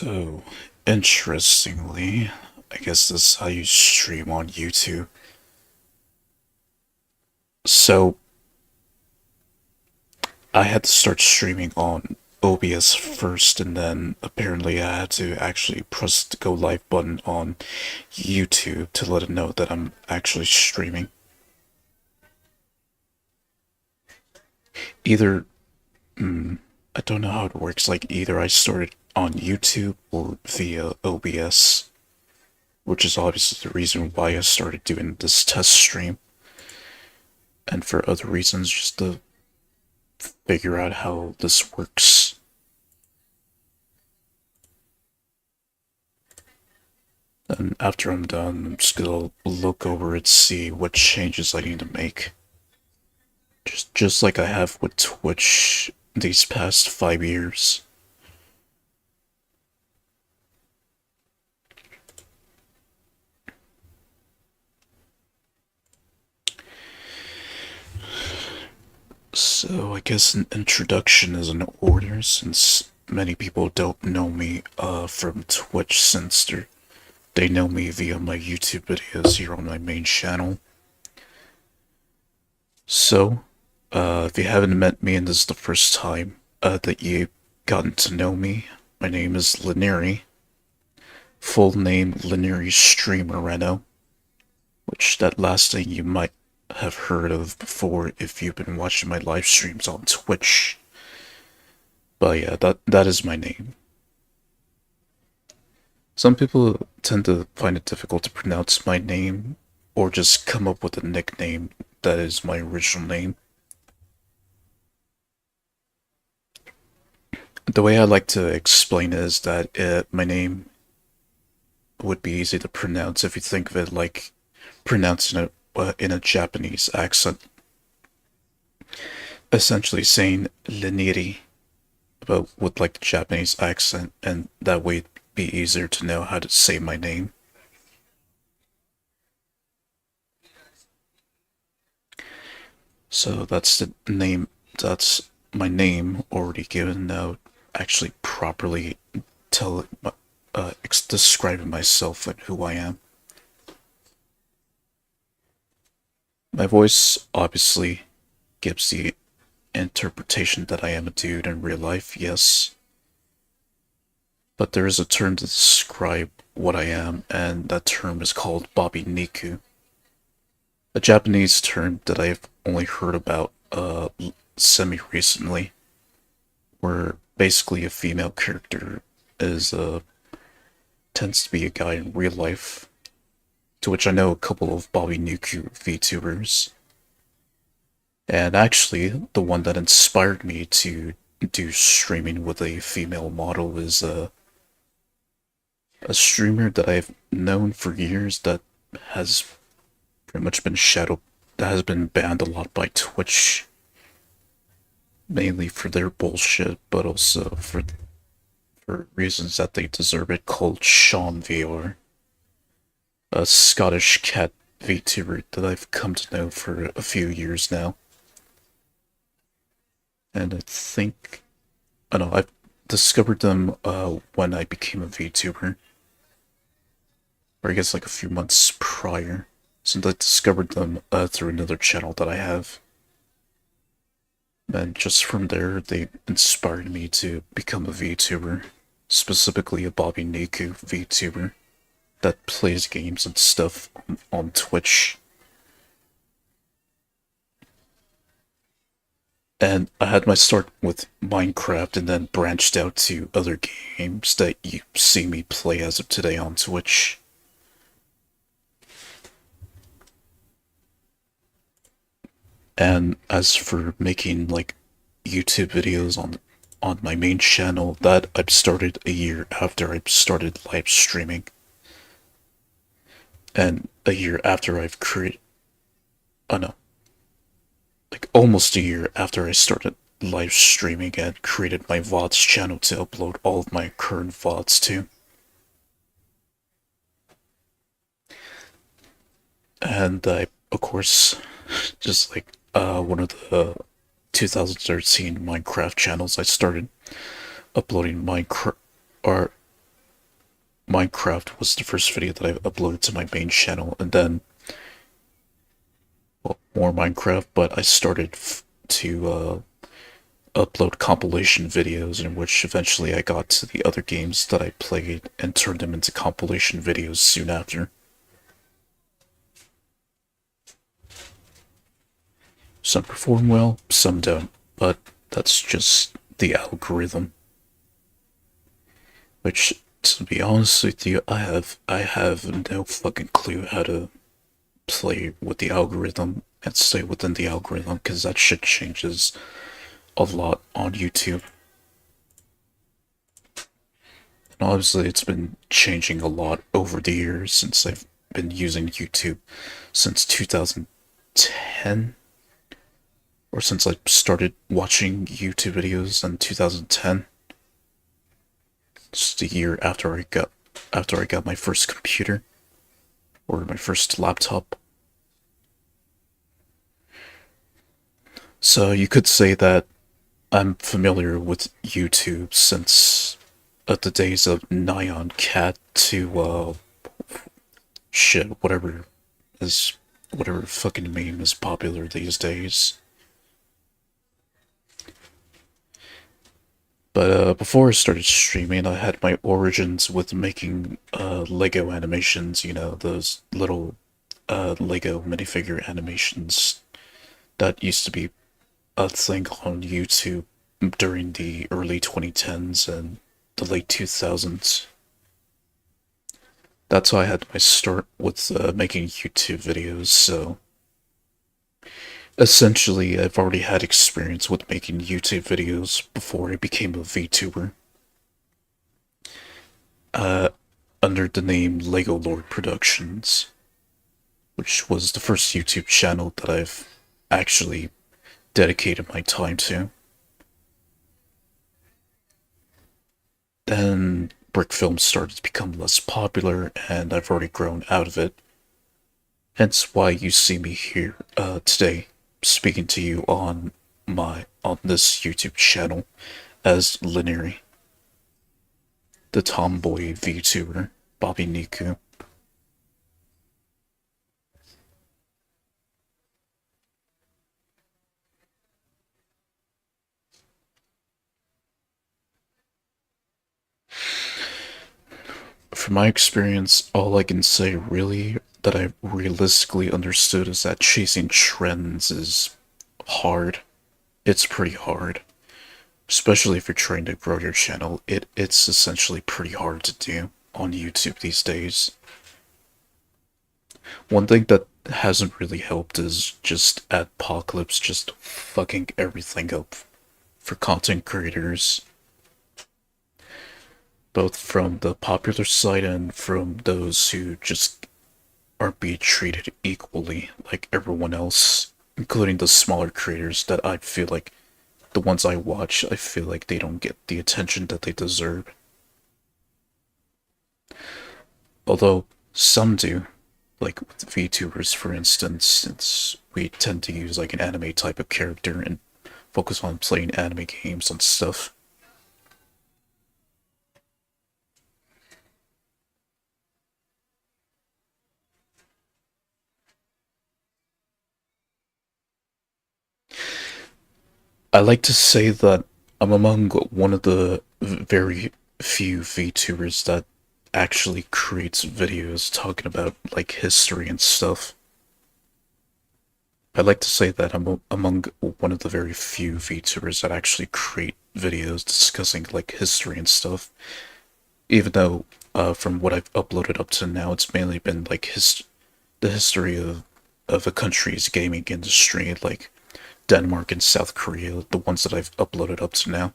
So, interestingly, I guess this is how you stream on YouTube. So, I had to start streaming on OBS first, and then apparently I had to actually press the go live button on YouTube to let it know that I'm actually streaming. Either, I don't know how it works, like either I started on YouTube or via OBS, which is obviously the reason why I started doing this test stream, and for other reasons, just to figure out how this works. And after I'm done, I'm just gonna look over it, see what changes I need to make. Just like I have with Twitch these past 5 years. So I guess an introduction is in order, since many people don't know me from Twitch, since they know me via my YouTube videos here on my main channel. So, if you haven't met me and this is the first time that you've gotten to know me, my name is Leniri. Full name Leniri Streamer Reno, which that last thing you might have heard of before if you've been watching my live streams on Twitch. But yeah, that is my name. Some people tend to find it difficult to pronounce my name or just come up with a nickname that is my original name. The way I like to explain it is that my name would be easy to pronounce if you think of it like pronouncing it in a Japanese accent. Essentially saying Leniri, but with like the Japanese accent, and that way it'd be easier to know how to say my name. So that's the name, that's my name already given now, actually properly tell describing myself and who I am. My voice obviously gives the interpretation that I am a dude in real life, yes. But there is a term to describe what I am, and that term is called Bobby Niku. A Japanese term that I've only heard about semi-recently, where basically a female character is tends to be a guy in real life, to which I know a couple of Bobby Niku VTubers. And actually, the one that inspired me to do streaming with a female model is a streamer that I've known for years that has pretty much been that has been banned a lot by Twitch, mainly for their bullshit, but also for reasons that they deserve it, called Sean VR, a Scottish cat VTuber that I've come to know for a few years now. And I don't know, I've discovered them when I became a VTuber, or I guess like a few months prior, since I discovered them through another channel that I have. And just from there, they inspired me to become a VTuber, specifically a Bobby Niku VTuber that plays games and stuff on Twitch. And I had my start with Minecraft and then branched out to other games that you see me play as of today on Twitch. And as for making like YouTube videos on my main channel, that I've started a year after I started live streaming. And a year after I've created, oh no, like almost a year after I started live streaming and created my VODs channel to upload all of my current VODs to. And I, of course, just like one of the 2013 Minecraft channels, I started uploading Minecraft art. Minecraft was the first video that I uploaded to my main channel, and then, well, more Minecraft, but I started to upload compilation videos in which eventually I got to the other games that I played and turned them into compilation videos soon after. Some perform well, some don't, but that's just the algorithm. Which, to be honest with you, I have no fucking clue how to play with the algorithm and stay within the algorithm, because that shit changes a lot on YouTube. And obviously, it's been changing a lot over the years since I've been using YouTube since 2010, or since I started watching YouTube videos in 2010. Just a year after I got my first computer or my first laptop. So you could say that I'm familiar with YouTube since the days of Nyan Cat to shit, is whatever fucking meme is popular these days. But before I started streaming, I had my origins with making Lego animations. You know, those little Lego minifigure animations that used to be a thing on YouTube during the early 2010s and the late 2000s. That's how I had my start with making YouTube videos, so essentially I've already had experience with making YouTube videos before I became a VTuber. Uh, Under the name Lego Lord Productions, which was the first YouTube channel that I've actually dedicated my time to. Then brick films started to become less popular, and I've already grown out of it. Hence why you see me here today, speaking to you on this YouTube channel as Leniri, the tomboy VTuber, Bobby Niku. From my experience, all I can say really that I realistically understood is that chasing trends is hard. It's pretty hard. Especially if you're trying to grow your channel. It's essentially pretty hard to do on YouTube these days. One thing that hasn't really helped is just Adpocalypse just fucking everything up for content creators, both from the popular side and from those who just aren't being treated equally like everyone else, including the smaller creators that I feel like the ones I watch, I feel like they don't get the attention that they deserve. Although some do, like with VTubers, for instance, since we tend to use like an anime type of character and focus on playing anime games and stuff. I like to say that I'm among one of the very few VTubers that actually creates videos talking about like history and stuff. I like to say that I'm among one of the very few VTubers that actually create videos discussing like history and stuff. Even though, from what I've uploaded up to now, it's mainly been like the history of a country's gaming industry, like Denmark and South Korea, the ones that I've uploaded up to now.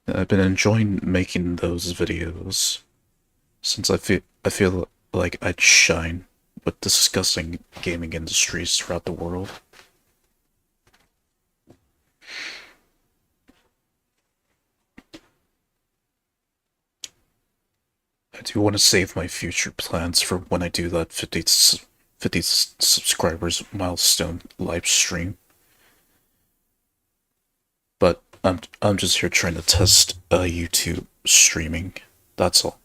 I've been enjoying making those videos since I feel like I'd shine with discussing gaming industries throughout the world. I do want to save my future plans for when I do that 50 subscribers milestone live stream. But I'm just here trying to test YouTube streaming. That's all.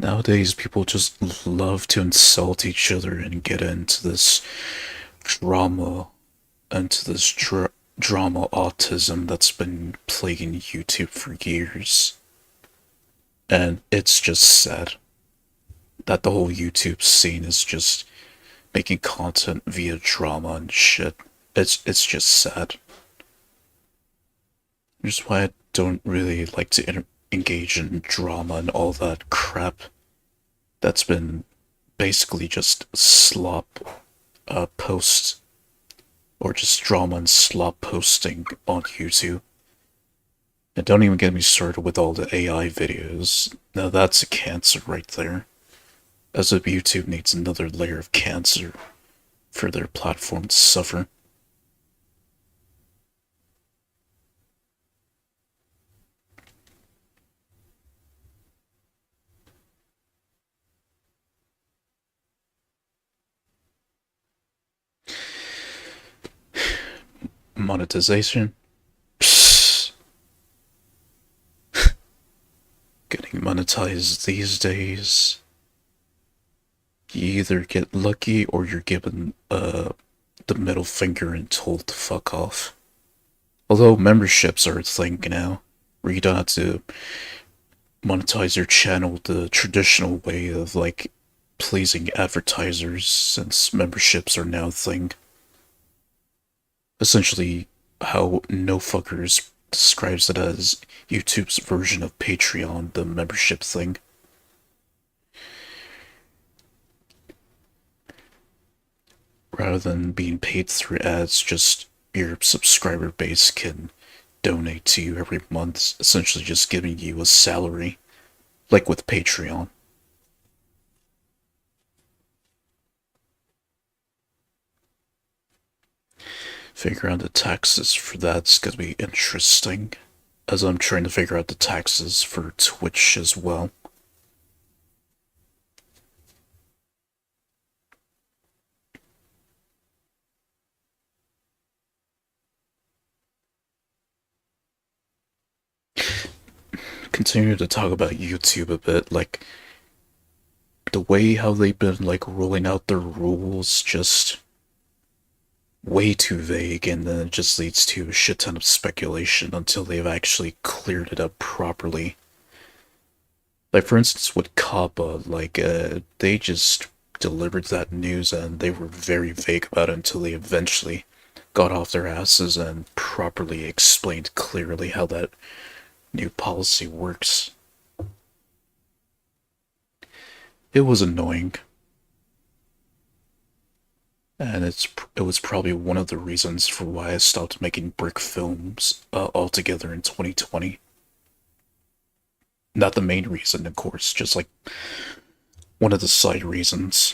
Nowadays, people just love to insult each other and get into this drama, into this drama autism that's been plaguing YouTube for years. And it's just sad that the whole YouTube scene is just making content via drama and shit. It's just sad. Which is why I don't really like to engage in drama and all that crap. That's been basically just slop posts or just drama and slop posting on YouTube. And don't even get me started with all the AI videos. Now that's a cancer right there. As if YouTube needs another layer of cancer for their platform to suffer. Monetization? Psst. Getting monetized these days. You either get lucky or you're given the middle finger and told to fuck off. Although memberships are a thing now, where you don't have to monetize your channel the traditional way of like pleasing advertisers, since memberships are now a thing. Essentially, how No Fuckers describes it as YouTube's version of Patreon, the membership thing. Rather than being paid through ads, just your subscriber base can donate to you every month, essentially just giving you a salary, like with Patreon. Figure out the taxes for that's gonna be interesting, as I'm trying to figure out the taxes for Twitch as well. Continue to talk about YouTube a bit, like the way how they've been like rolling out their rules just way too vague, and then it just leads to a shit ton of speculation until they've actually cleared it up properly. Like for instance with Kappa, like they just delivered that news and they were very vague about it until they eventually got off their asses and properly explained clearly how that new policy works. It was annoying, and it was probably one of the reasons for why I stopped making brick films altogether in 2020. Not the main reason, of course, just like one of the side reasons.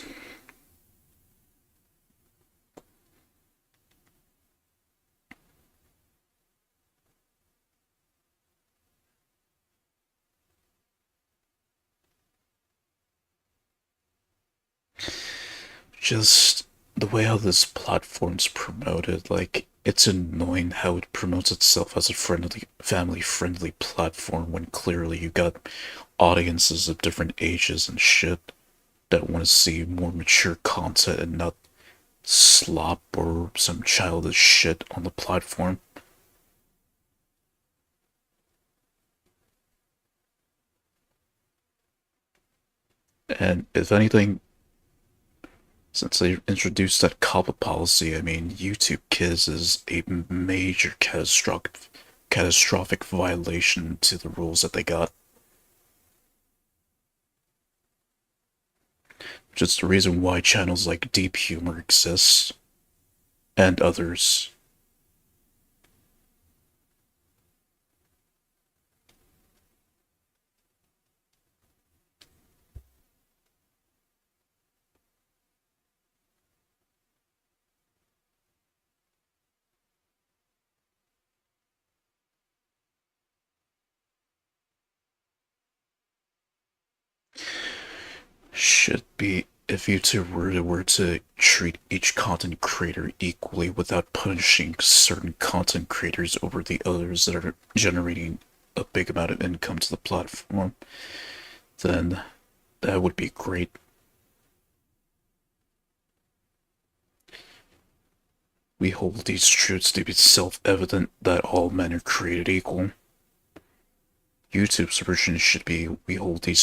Just the way how this platform's promoted, like it's annoying how it promotes itself as a friendly, family-friendly platform when clearly you got audiences of different ages and shit that want to see more mature content and not slop or some childish shit on the platform. And if anything, since they introduced that COPPA policy, I mean, YouTube Kids is a major catastrophic violation to the rules that they got. Which is the reason why channels like Deep Humor exist, and others. should be if YouTube were to treat each content creator equally without punishing certain content creators over the others that are generating a big amount of income to the platform, then that would be great. We hold these truths to be self-evident that all men are created equal. YouTube's version should be we hold these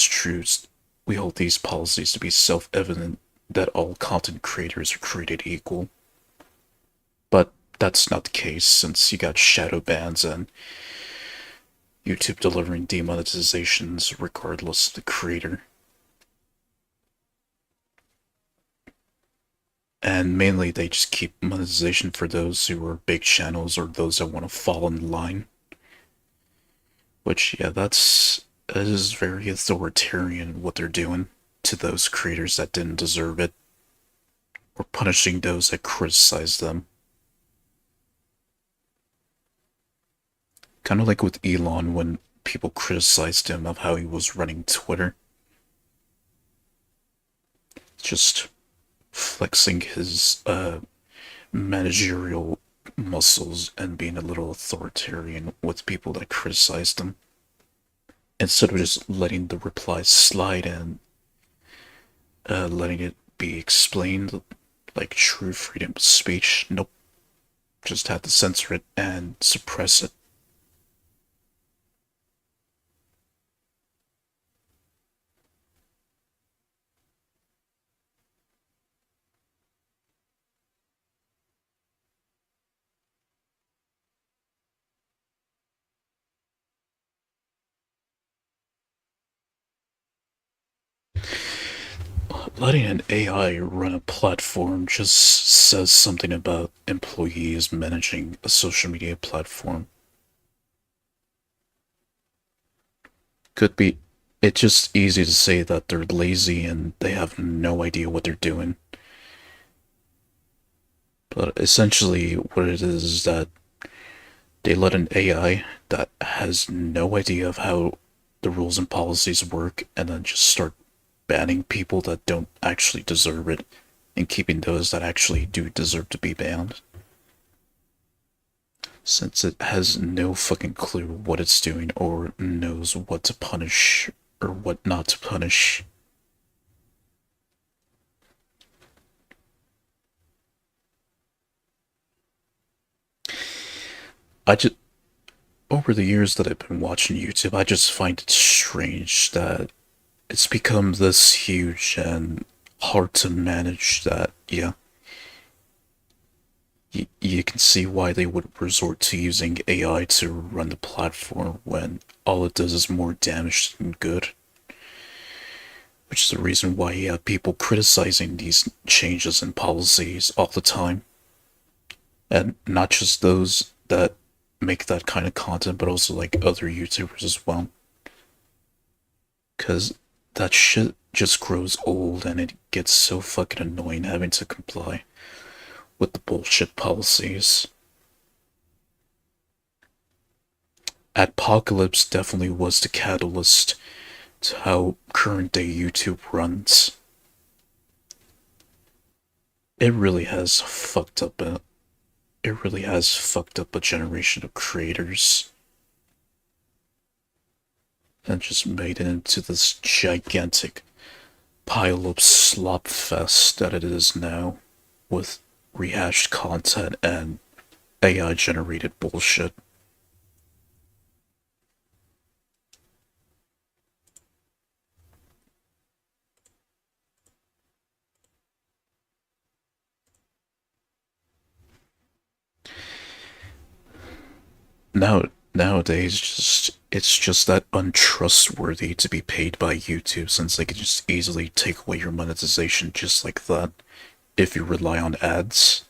policies to be self-evident that all content creators are created equal. But that's not the case since you got shadow bans and YouTube delivering demonetizations regardless of the creator. And mainly they just keep monetization for those who are big channels or those that want to fall in line. Which, yeah, that is very authoritarian what they're doing to those creators that didn't deserve it, or punishing those that criticize them. Kind of like with Elon when people criticized him of how he was running Twitter. Just flexing his managerial muscles and being a little authoritarian with people that criticized him. Instead of just letting the replies slide and letting it be explained like true freedom of speech. Nope. Just had to censor it and suppress it. Letting an AI run a platform just says something about employees managing a social media platform. Could be. It's just easy to say that they're lazy and they have no idea what they're doing. But essentially, what it is that they let an AI that has no idea of how the rules and policies work and then just start banning people that don't actually deserve it and keeping those that actually do deserve to be banned. Since it has no fucking clue what it's doing or knows what to punish or what not to punish. I just over the years that I've been watching YouTube, I just find it strange that it's become this huge and hard to manage that, yeah, you can see why they would resort to using AI to run the platform when all it does is more damage than good. Which is the reason why you have people criticizing these changes in policies all the time. And not just those that make that kind of content, but also like other YouTubers as well. Because that shit just grows old and it gets so fucking annoying having to comply with the bullshit policies. Apocalypse definitely was the catalyst to how current day YouTube runs. It really has fucked up a generation of creators and just made it into this gigantic pile of slop fest that it is now with rehashed content and AI generated bullshit. Now nowadays it's just that untrustworthy to be paid by YouTube since they can just easily take away your monetization just like that if you rely on ads.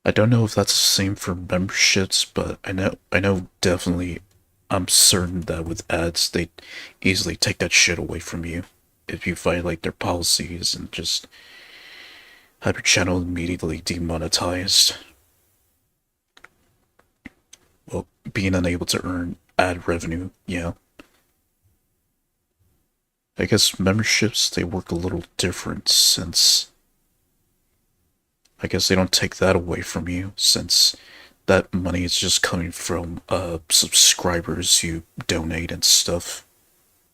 I don't know if that's the same for memberships, but I know definitely I'm certain that with ads they easily take that shit away from you if you violate their policies and just have your channel immediately demonetized. Well, being unable to earn ad revenue, yeah. I guess memberships, they work a little different since I guess they don't take that away from you since that money is just coming from subscribers who donate and stuff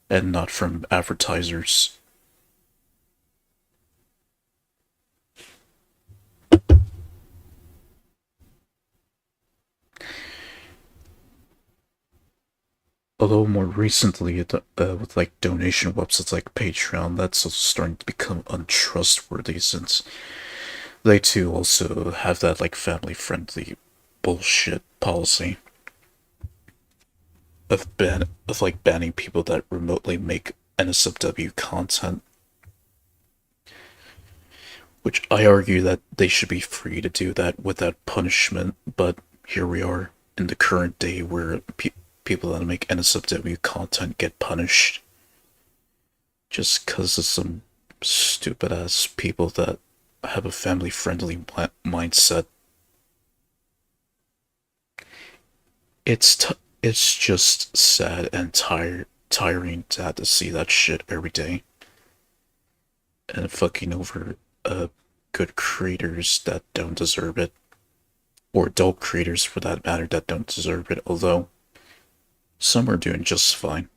and not from advertisers. Although more recently, with like donation websites like Patreon, that's also starting to become untrustworthy since they too also have that like family friendly bullshit policy of like banning people that remotely make NSFW content, which I argue that they should be free to do that without punishment. But here we are in the current day where people that make NSFW content get punished just because of some stupid ass people that have a family friendly mindset. It's just sad and tiring to have to see that shit every day and fucking over good creators that don't deserve it, or adult creators for that matter that don't deserve it. Although some are doing just fine.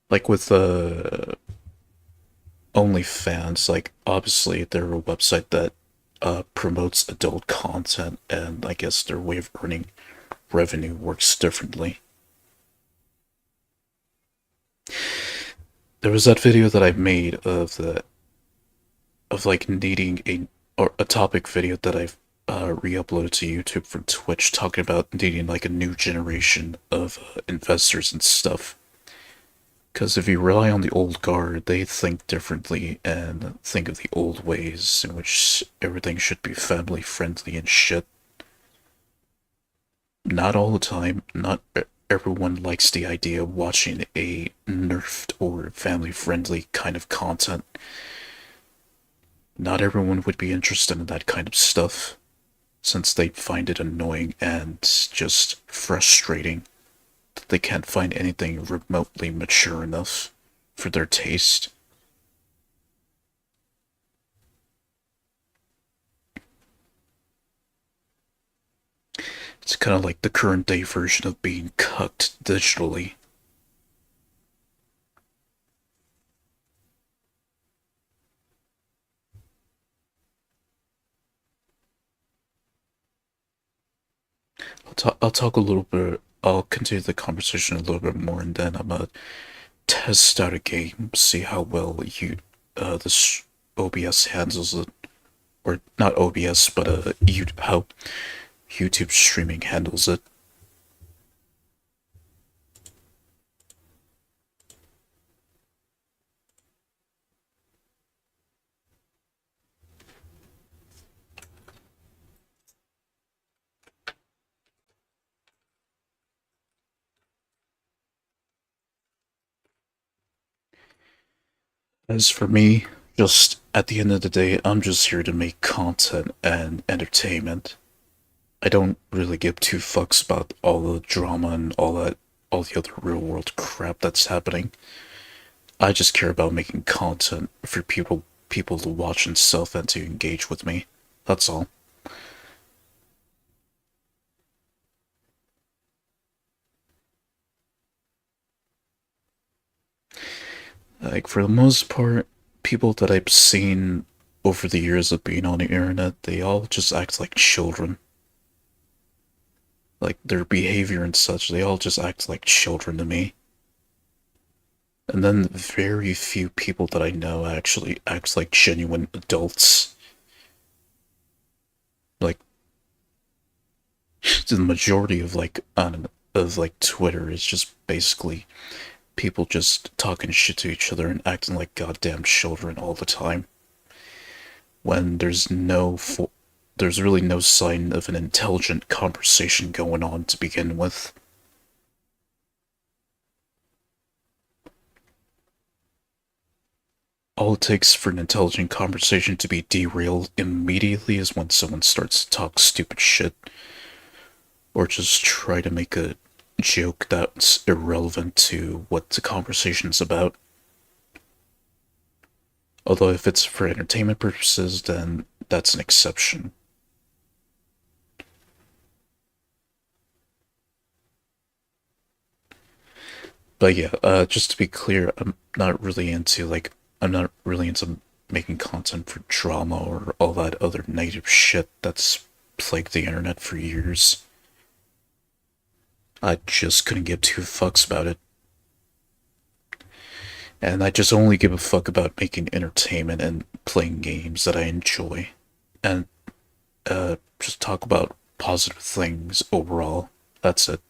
Like with OnlyFans, like obviously they're a website that promotes adult content, and I guess their way of earning revenue works differently. There was that video that I made of like needing a topic video that I've re-uploaded to YouTube from Twitch, talking about needing like a new generation of investors and stuff. Because if you rely on the old guard, they think differently and think of the old ways in which everything should be family friendly and shit. Not all the time, not everyone likes the idea of watching a nerfed or family friendly kind of content. Not everyone would be interested in that kind of stuff, since they find it annoying and just frustrating that they can't find anything remotely mature enough for their taste. It's kind of like the current day version of being cucked digitally. I'll talk a little bit. I'll continue the conversation a little bit more, and then I'm gonna test out a game, see how well this OBS handles it, or not OBS, but how YouTube streaming handles it. As for me, just at the end of the day, I'm just here to make content and entertainment. I don't really give two fucks about all the drama and all the other real world crap that's happening. I just care about making content for people to watch and stuff and to engage with me. That's all. Like for the most part, people that I've seen over the years of being on the internet, they all just act like children. Like their behavior and such, they all just act like children to me. And then very few people that I know actually act like genuine adults. Like the majority of like Twitter is just basically people just talking shit to each other and acting like goddamn children all the time. When there's really no sign of an intelligent conversation going on to begin with. All it takes for an intelligent conversation to be derailed immediately is when someone starts to talk stupid shit or just try to make a joke that's irrelevant to what the conversation's about. Although if it's for entertainment purposes, then that's an exception. But yeah, just to be clear, I'm not really into making content for drama or all that other negative shit that's plagued the internet for years. I just couldn't give two fucks about it. And I just only give a fuck about making entertainment and playing games that I enjoy. And just talk about positive things overall. That's it.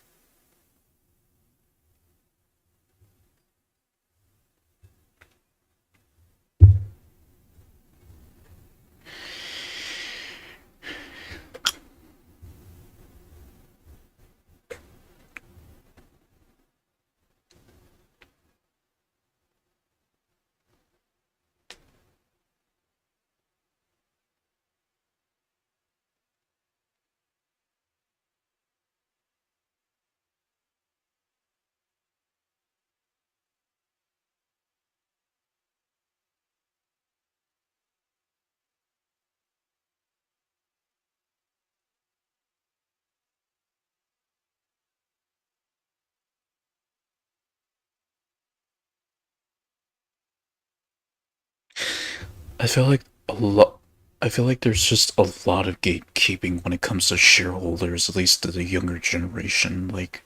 I feel like a lot. I feel like there's just a lot of gatekeeping when it comes to shareholders, at least to the younger generation. Like,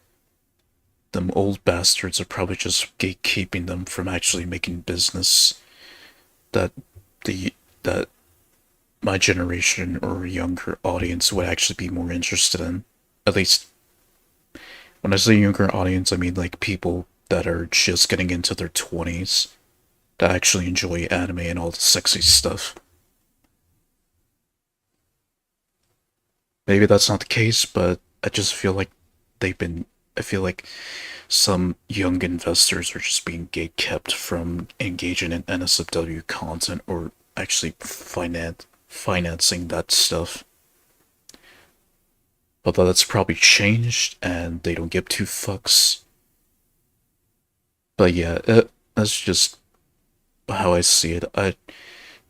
them old bastards are probably just gatekeeping them from actually making business that the that my generation or younger audience would actually be more interested in. At least when I say younger audience, I mean like people that are just getting into their 20s that actually enjoy anime and all the sexy stuff. Maybe that's not the case, but I just feel like they've been. I feel like some young investors are just being gatekept from engaging in NSFW content or actually financing that stuff. Although that's probably changed and they don't give two fucks. But yeah, that's just how I see it. I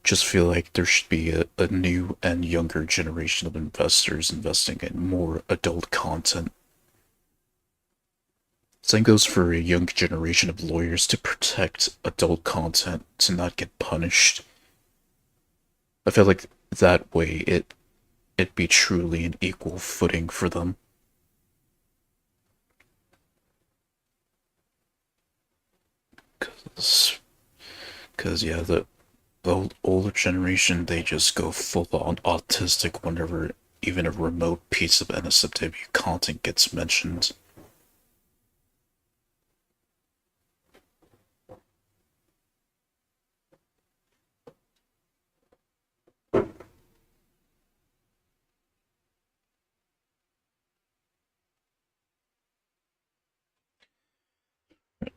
just feel like there should be a new and younger generation of investors investing in more adult content. Same goes for a young generation of lawyers to protect adult content to not get punished. I feel like that way it'd be truly an equal footing for them. Cause yeah, the older generation they just go full on autistic whenever even a remote piece of NSFW content gets mentioned.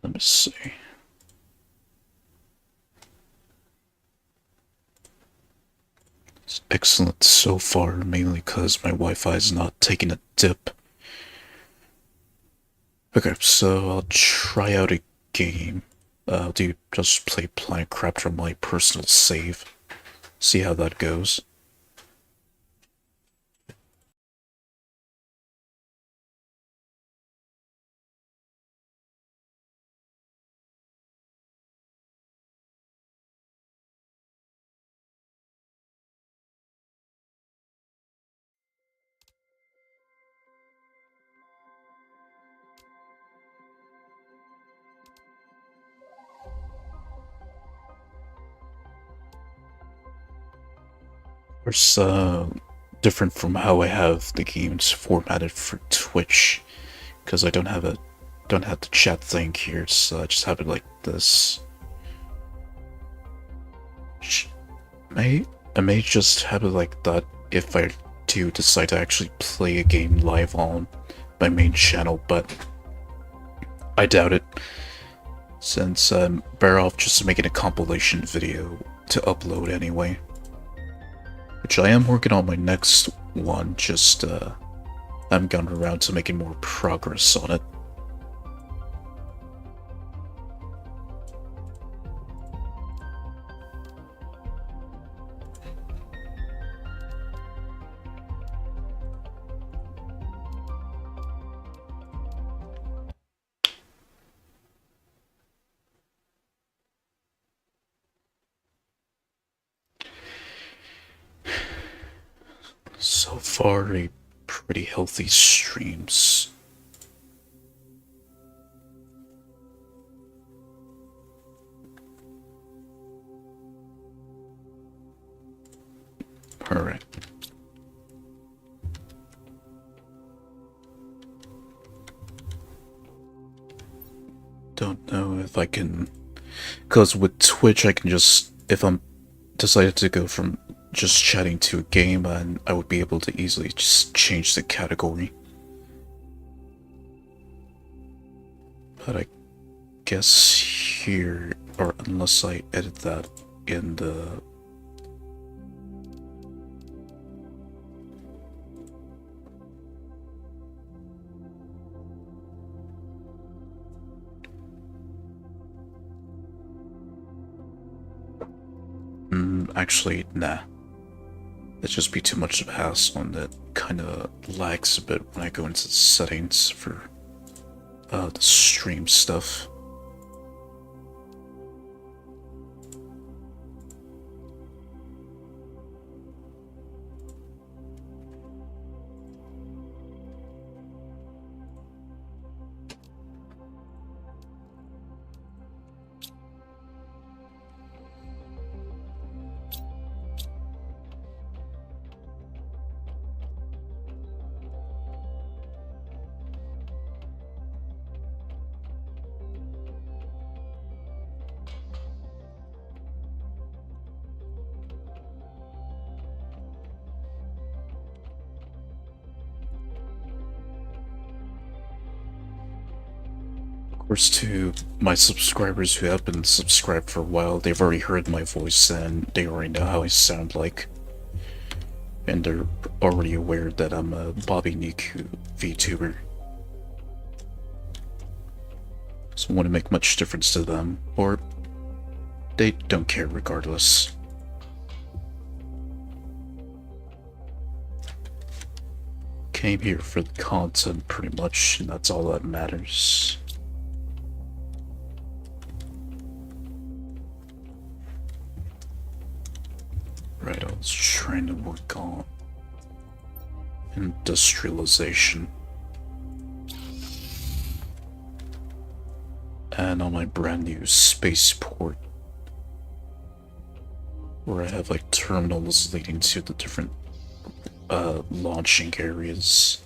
Let me see. It's excellent so far, mainly because my Wi-Fi is not taking a dip. Okay, so I'll try out a game. I'll do just play Planetcraft from my personal save. See how that goes. It's different from how I have the games formatted for Twitch, because I don't have the chat thing here, so I just have it like this. I may just have it like that if I do decide to actually play a game live on my main channel, but I doubt it, since I'm better off just making a compilation video to upload anyway. Which I am working on my next one, just haven't gotten around to making more progress on it. So far, a pretty healthy streams. Alright. Don't know if I can... Because with Twitch, I can just... If I'm decided to go from just chatting to a game, and I would be able to easily just change the category. But I guess here, or unless I edit that in the... actually, nah. That'd just be too much of a hassle, and that kind of lags a bit when I go into the settings for the stream stuff. Of course, to my subscribers who have been subscribed for a while, they've already heard my voice and they already know how I sound like. And they're already aware that I'm a Bobby Niku VTuber. So it wouldn't make much difference to them, or they don't care regardless. Came here for the content pretty much, and that's all that matters. Right, I was trying to work on industrialization. And on my brand new spaceport, where I have like terminals leading to the different launching areas.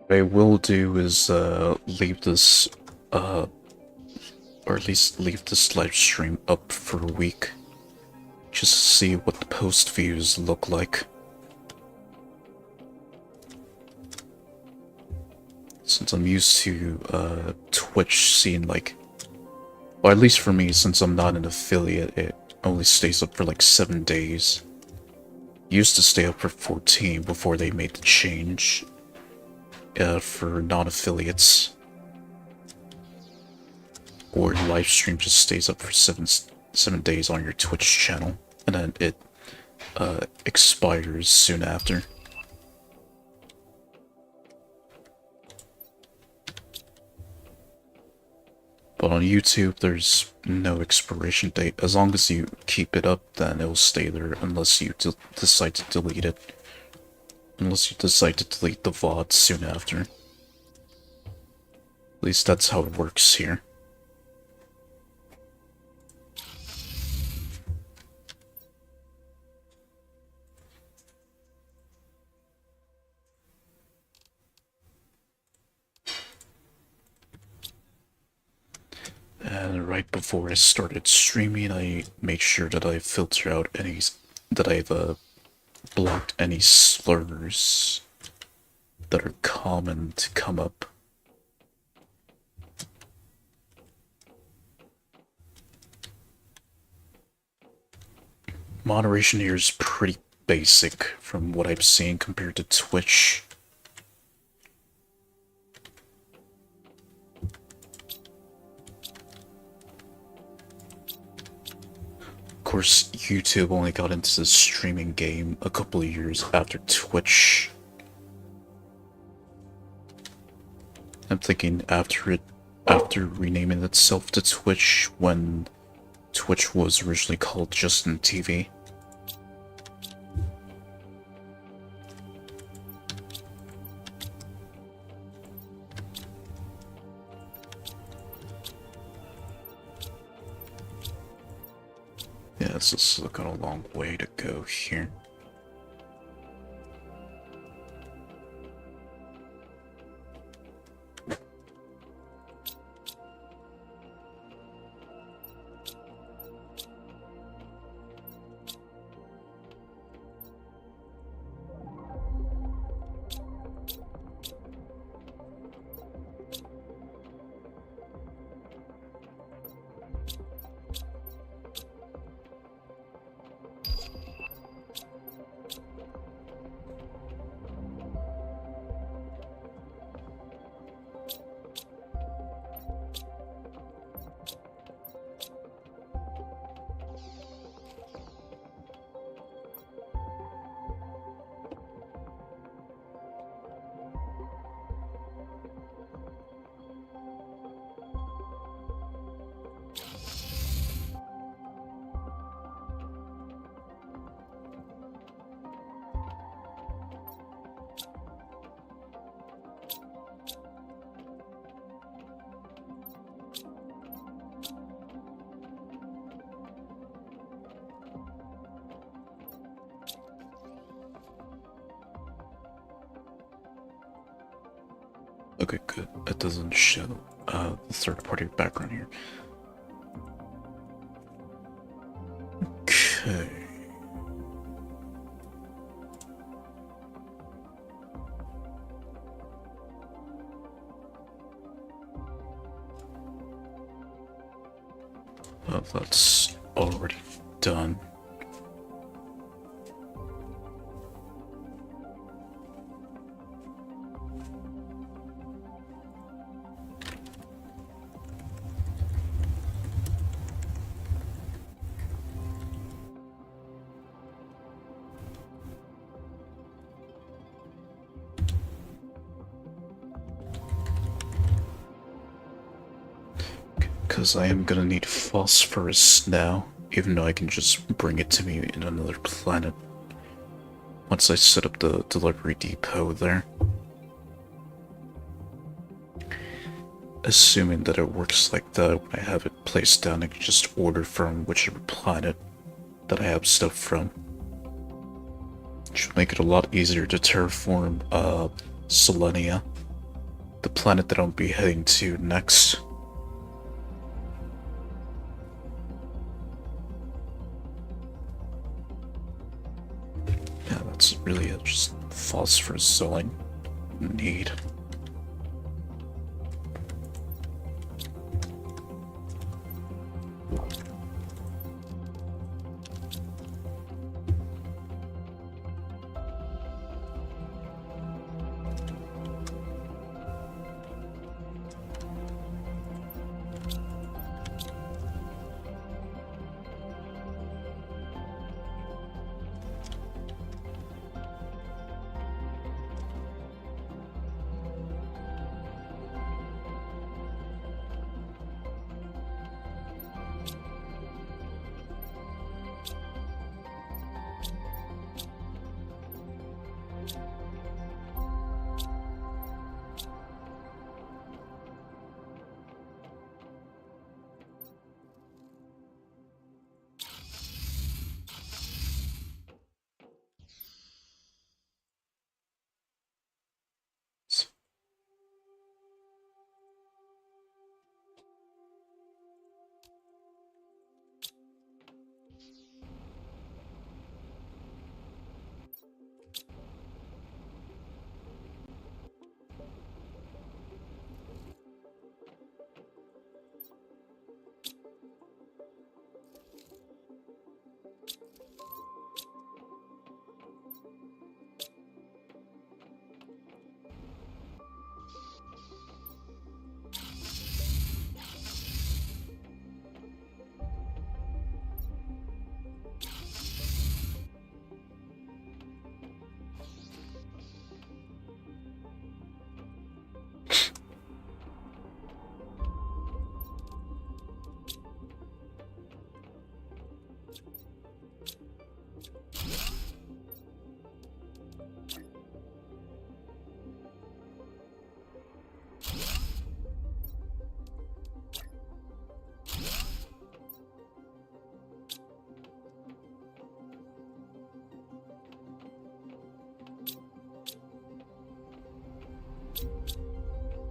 What I will do is leave this, or at least leave this live stream up for a week, just to see what the post views look like. Since I'm used to Twitch seeing like, well, at least for me, since I'm not an affiliate, it only stays up for like 7 days. Used to stay up for 14 before they made the change. For non-affiliates, or live stream just stays up for seven days on your Twitch channel, and then it expires soon after. But on YouTube, there's no expiration date. As long as you keep it up, then it'll stay there unless you decide to delete it. Unless you decide to delete the VOD soon after. At least that's how it works here. And right before I started streaming, I made sure that I filter out any... that I've blocked any slurs that are common to come up. Moderation here is pretty basic from what I've seen compared to Twitch. Of course, YouTube only got into the streaming game a couple of years after Twitch. I'm thinking after renaming itself to Twitch when Twitch was originally called Justin TV. Yeah, this has got a long way to go here. Okay, good. It doesn't show the third-party background here. Okay. Well, that's already done. Because I am gonna need phosphorus now, even though I can just bring it to me in another planet. Once I set up the delivery depot there. Assuming that it works like that, when I have it placed down, I can just order from whichever planet that I have stuff from. Which would make it a lot easier to terraform Selenia, the planet that I'll be heading to next. Yeah, that's really it, just phosphorus all I need.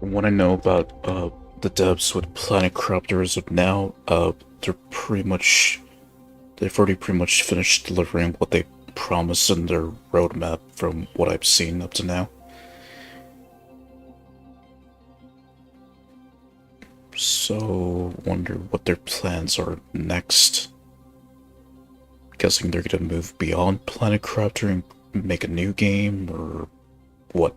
From what I know about the devs with Planet Corruptor as of now, they've already pretty much finished delivering what they promised in their roadmap from what I've seen up to now. So, wonder what their plans are next. Guessing they're gonna move beyond Planet Corruptor and make a new game, or what?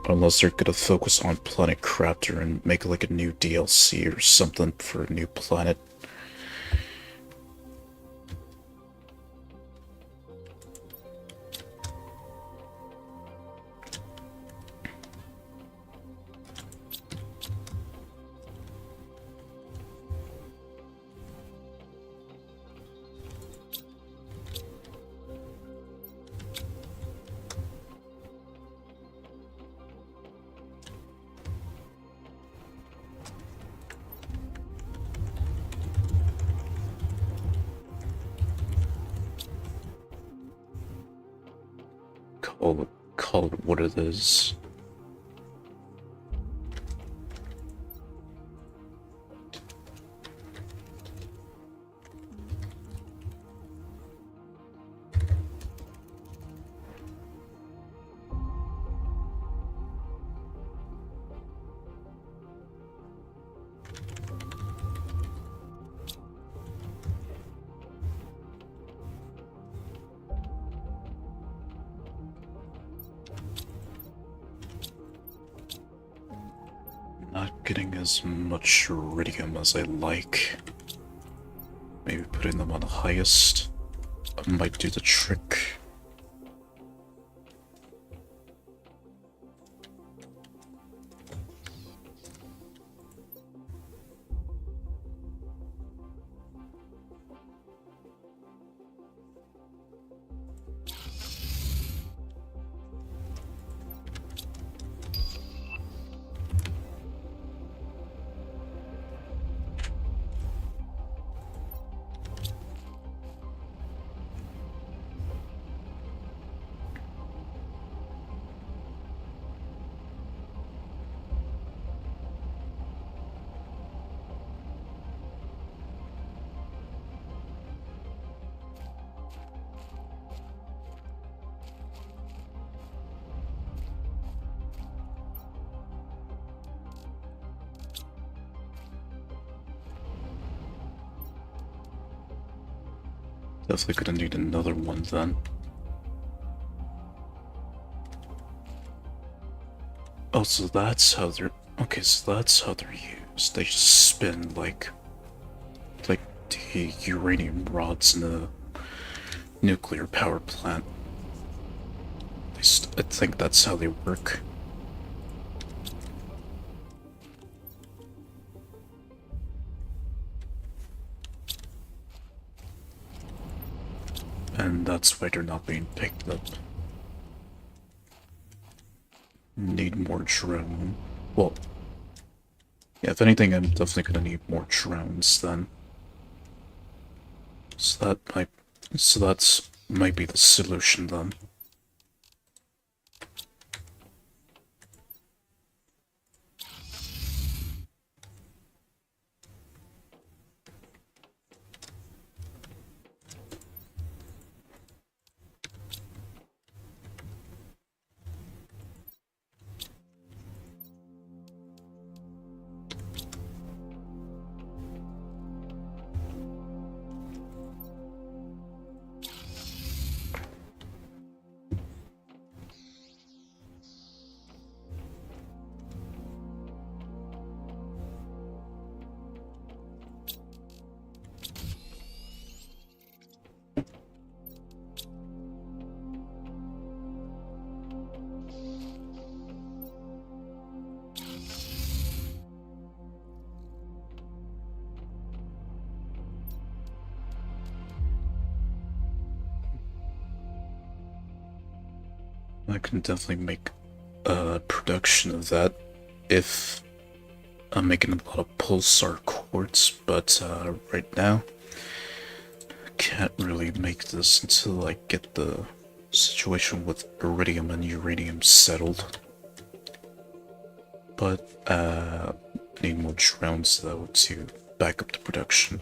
Unless they're gonna focus on Planet Corruptor and make like a new DLC or something for a new planet. Call it what it is. Not getting as much iridium as I like. Maybe putting them on the highest might do the trick. Definitely gonna need another one then. Oh, so that's how they're... Okay, so that's how they're used. They just spin like the uranium rods in a nuclear power plant. At least I think that's how they work. And that's why they're not being picked up. Need more drone. Well, yeah, if anything, I'm definitely gonna need more drones then. So that's might be the solution then. I can definitely make a production of that if I'm making a lot of pulsar quartz, but right now I can't really make this until I get the situation with iridium and uranium settled. But, need more drones though to back up the production.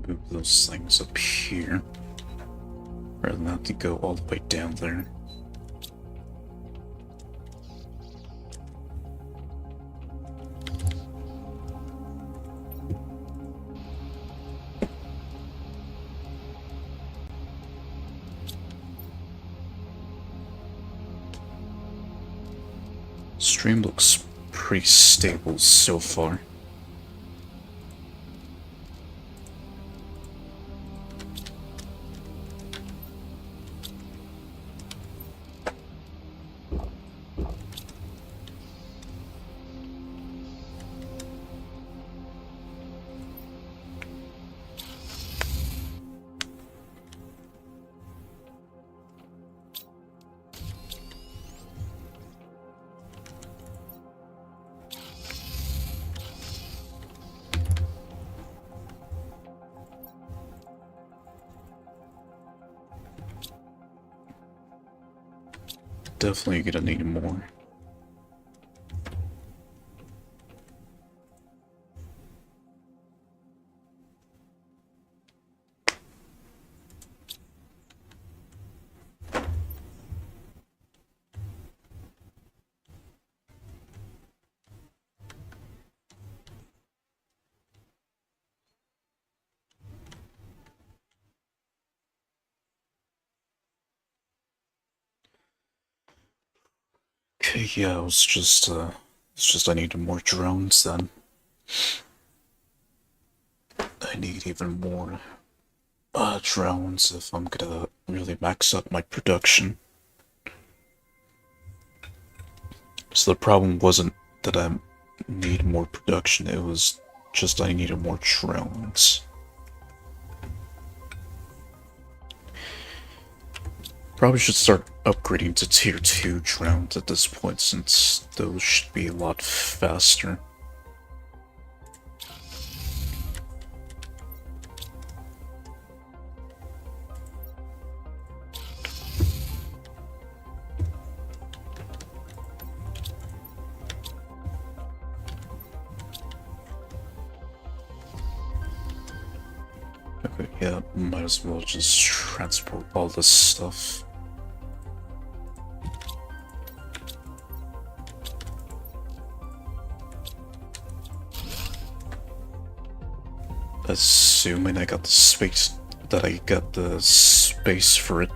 Move those things up here rather than have to go all the way down there. Stream looks pretty stable so far. Definitely gonna need more. Okay, yeah, it's just I need more drones then. I need even more drones if I'm gonna really max out my production. So the problem wasn't that I need more production, it was just I needed more drones. Probably should start upgrading to tier 2 drones at this point, since those should be a lot faster. Okay, yeah, might as well just transport all this stuff. Assuming I got the space, that I got the space for it.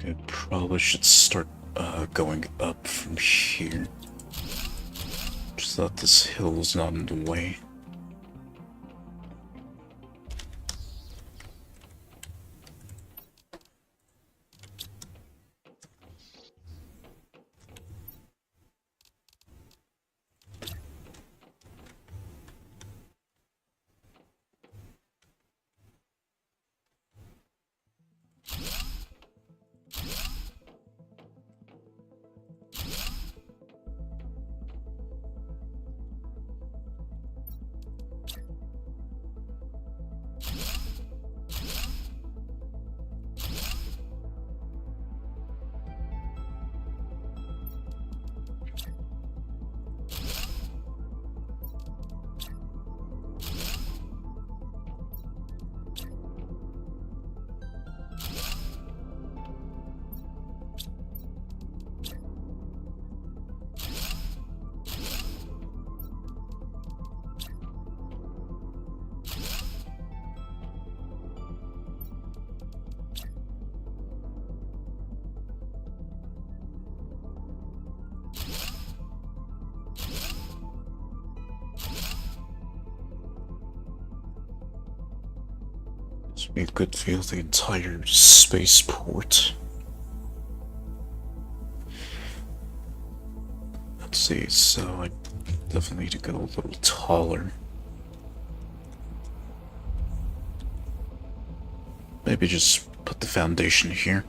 Okay, probably should start going up from here. Just that this hill is not in the way. We could feel the entire spaceport. Let's see, so I definitely need to go a little taller. Maybe just put the foundation here.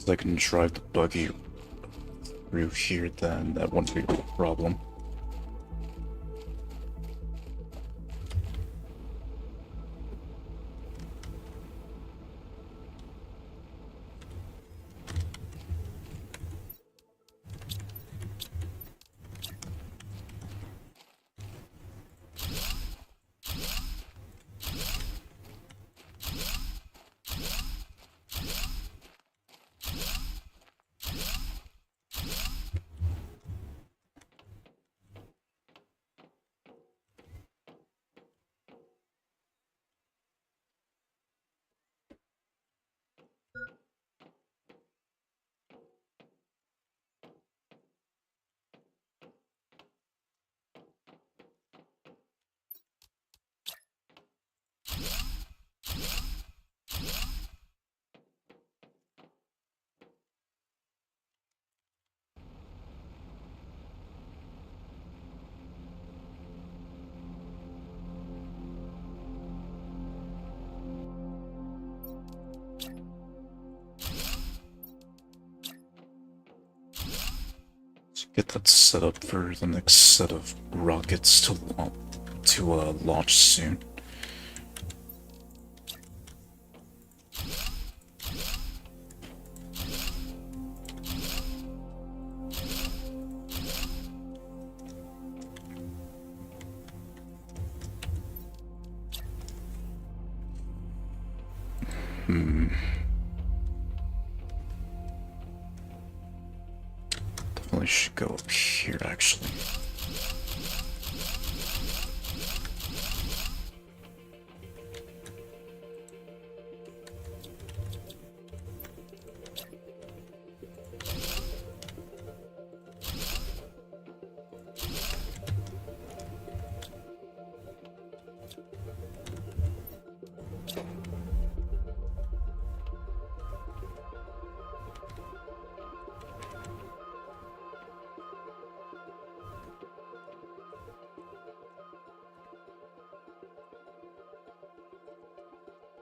I can drive the buggy through here, then that wouldn't be a problem. Get that set up for the next set of rockets to launch soon. Definitely should go up here, actually.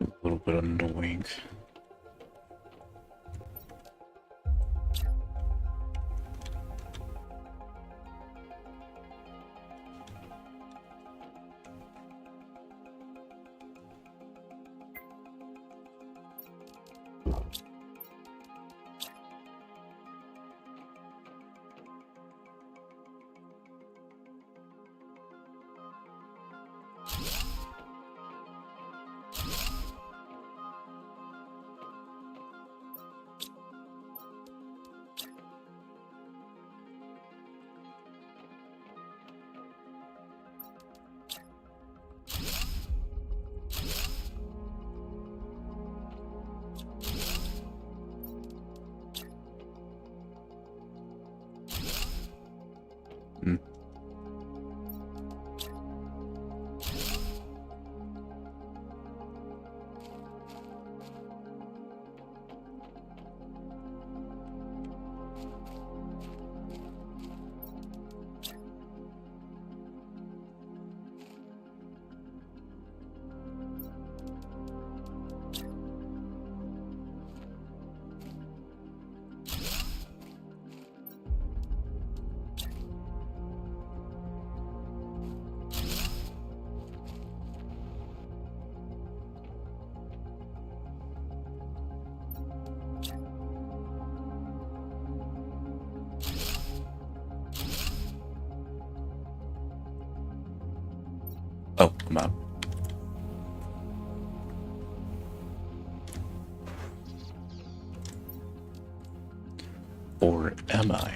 A little bit annoying. Hmm. Oh, I'm out. Or am I?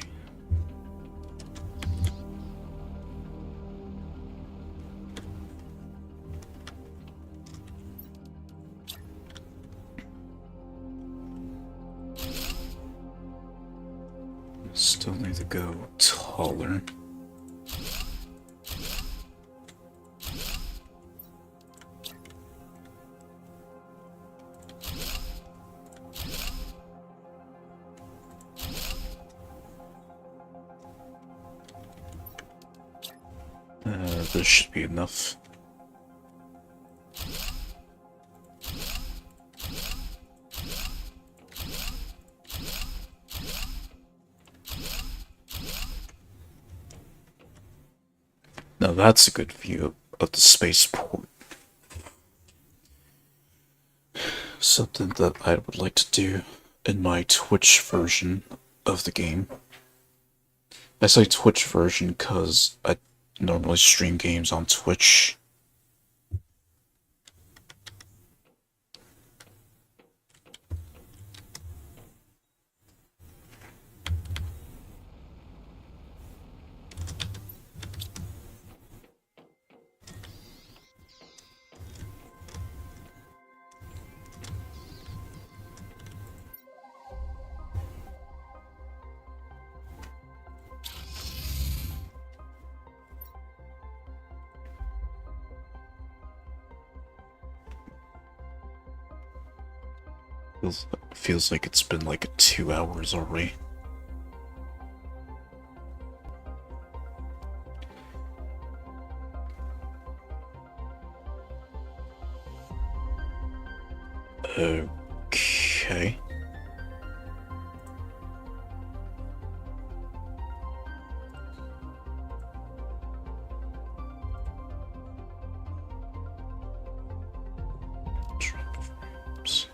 Still need to go taller. This should be enough. Now that's a good view of the spaceport. Something that I would like to do in my Twitch version of the game. I say Twitch version because I normally stream games on Twitch. Feels like it's been like 2 hours already. Okay. Oops.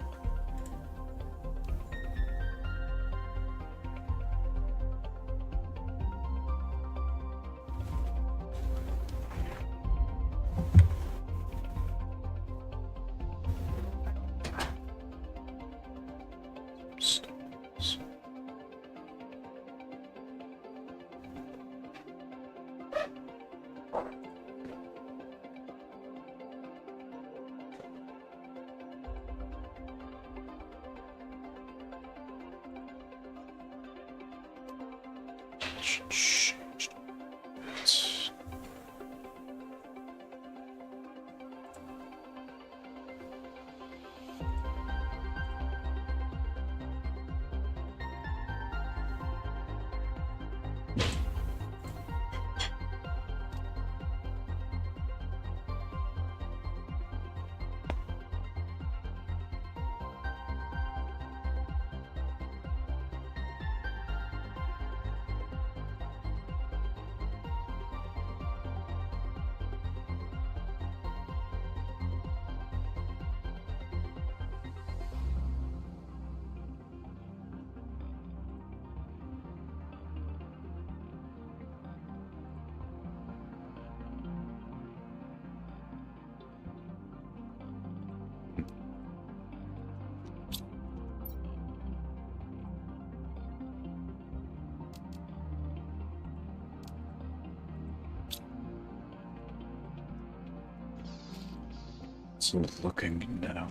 So looking now.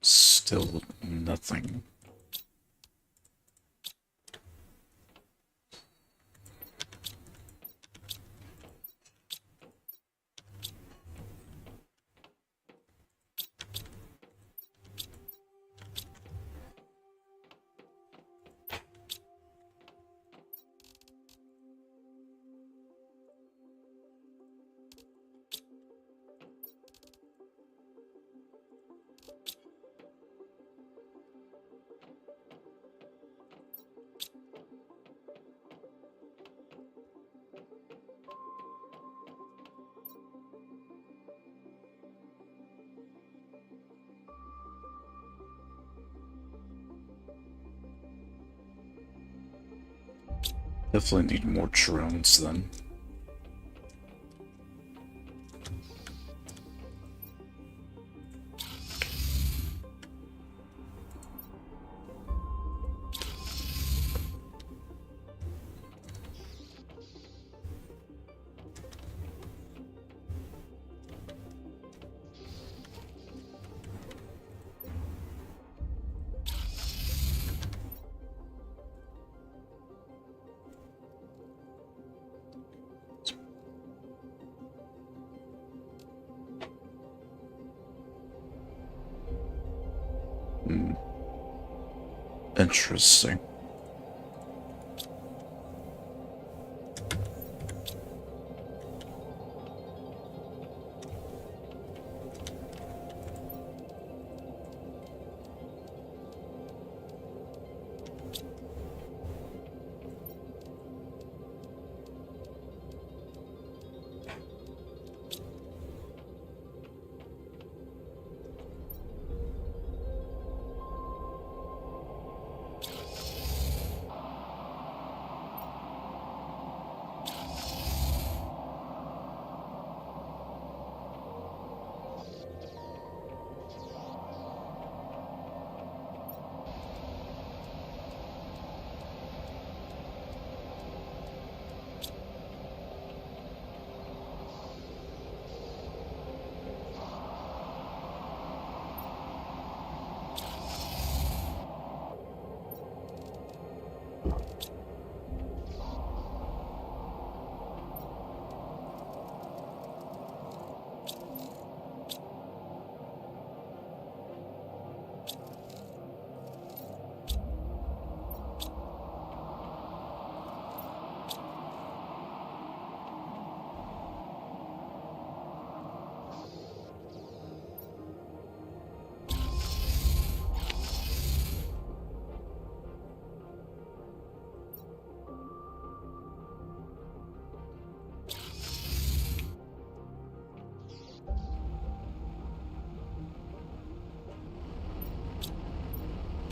Still nothing. Definitely need more drones then. Interesting.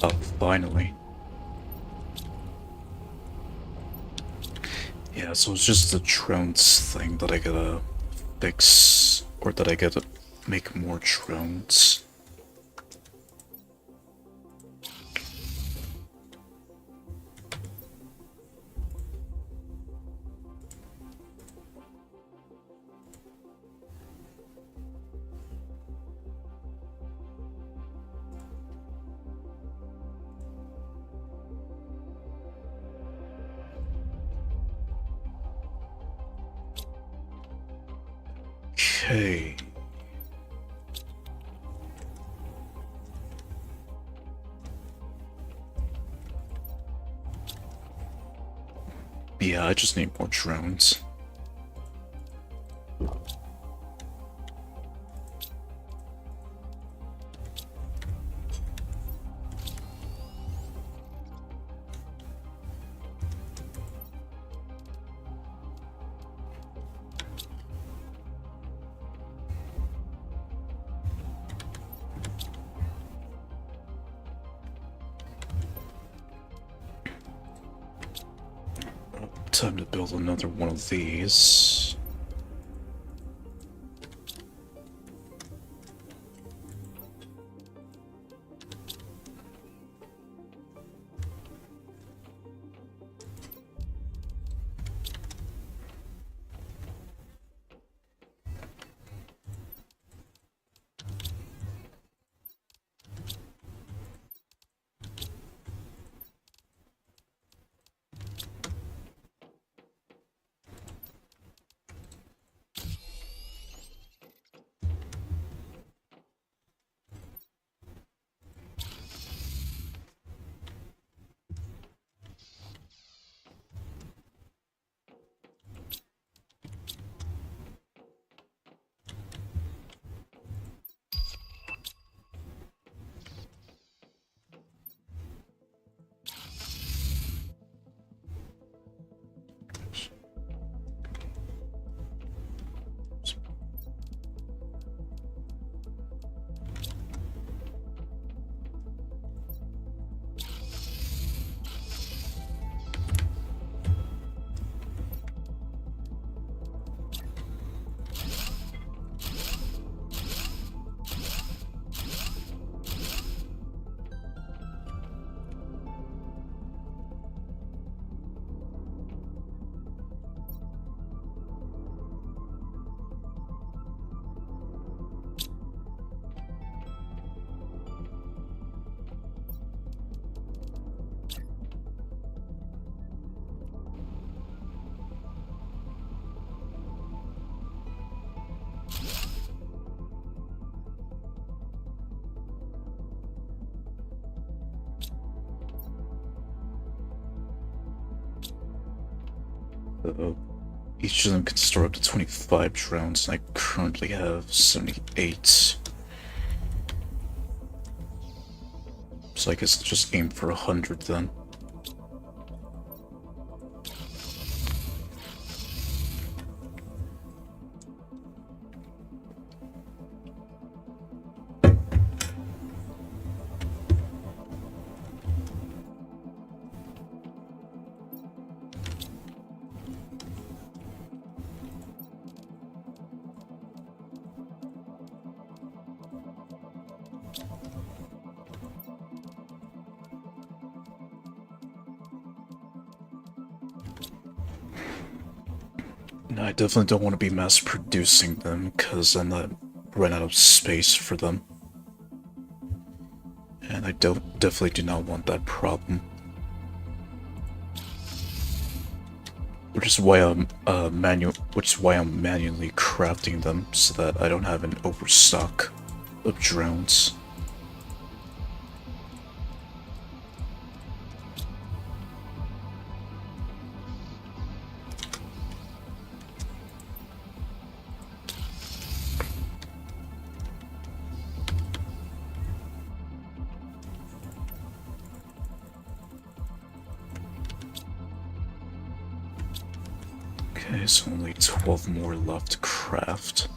Oh, finally. Yeah, so it's just the drones thing that I gotta fix, or that I gotta make more drones. Okay. Yeah, I just need more drones. Time to build another one of these. Each of them can store up to 25 drones, and I currently have 78. So I guess I'll just aim for 100 then. No, I definitely don't want to be mass producing them, because then I run out of space for them. And I definitely do not want that problem. Which is why I'm manually crafting them, so that I don't have an overstock of drones. Okay, so only 12 more left to craft.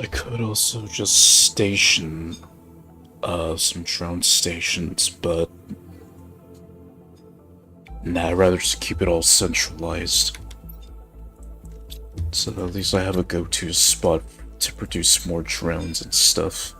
I could also just station some drone stations, but nah, I'd rather just keep it all centralized. So at least I have a go-to spot to produce more drones and stuff.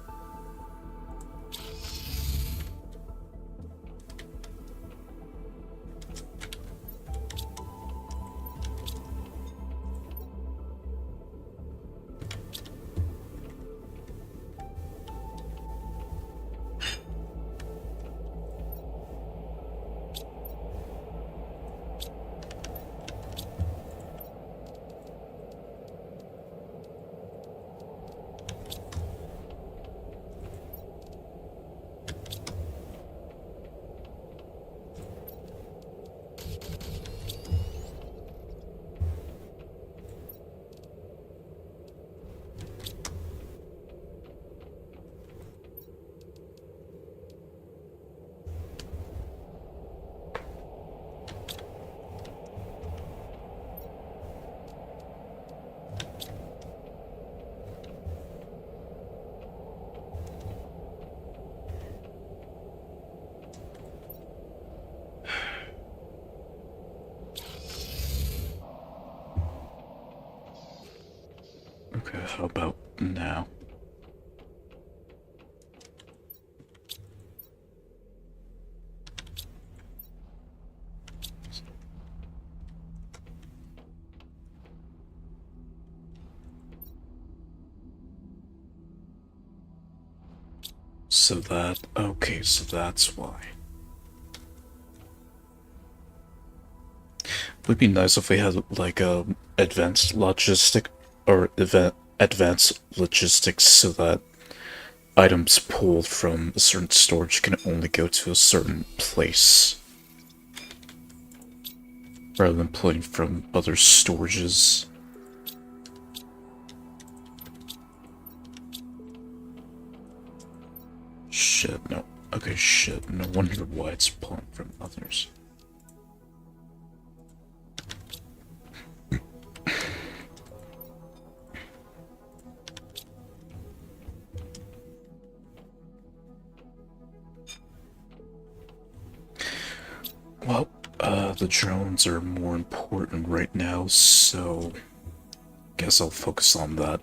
Okay, how about now? So that, okay, so that's why. It would be nice if we had like a advanced logistic or advanced logistics so that items pulled from a certain storage can only go to a certain place rather than pulling from other storages. Shit, no. Okay, shit. No wonder why it's pulling from others. Well, the drones are more important right now, so guess I'll focus on that.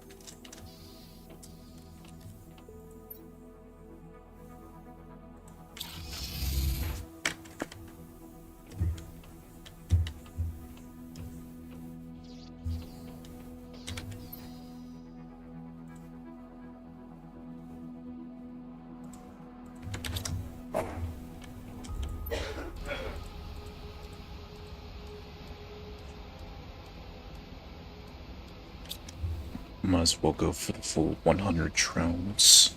Might as well go for the full 100 drones.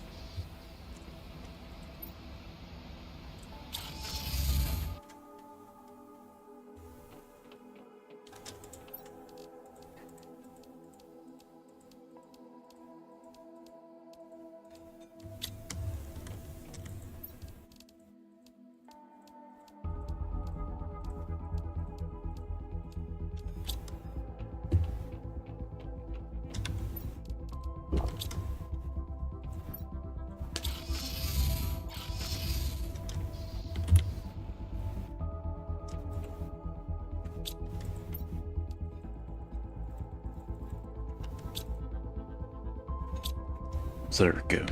There we go.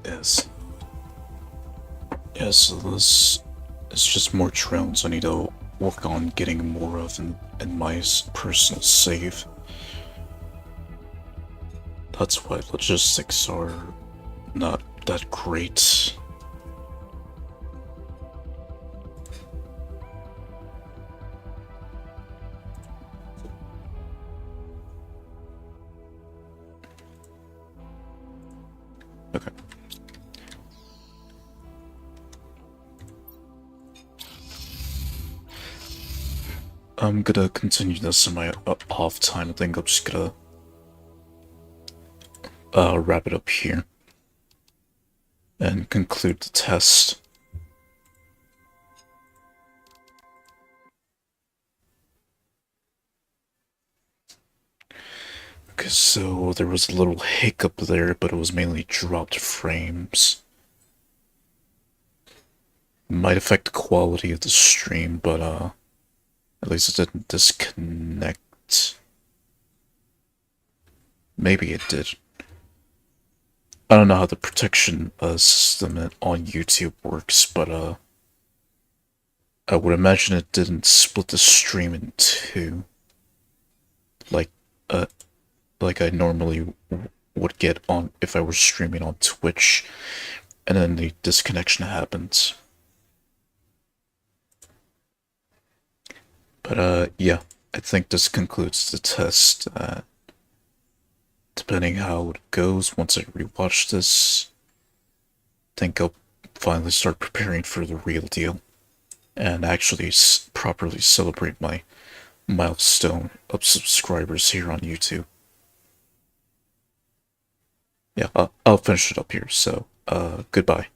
Yes. Yes, so this is just more drones I need to work on getting more of in my personal save. That's why logistics are not that great. Okay. I'm gonna continue this in my off time. I think I'm just gonna wrap it up here. and conclude the test. Okay, so there was a little hiccup there, but it was mainly dropped frames. Might affect the quality of the stream, but at least it didn't disconnect. Maybe it did. I don't know how the protection system on YouTube works, but I would imagine it didn't split the stream in two, like uh, like I normally would get on if I were streaming on Twitch, and then the disconnection happens. But yeah, I think this concludes the test. Depending how it goes, once I rewatch this, I think I'll finally start preparing for the real deal and actually properly celebrate my milestone of subscribers here on YouTube. Yeah, I'll finish it up here, so goodbye.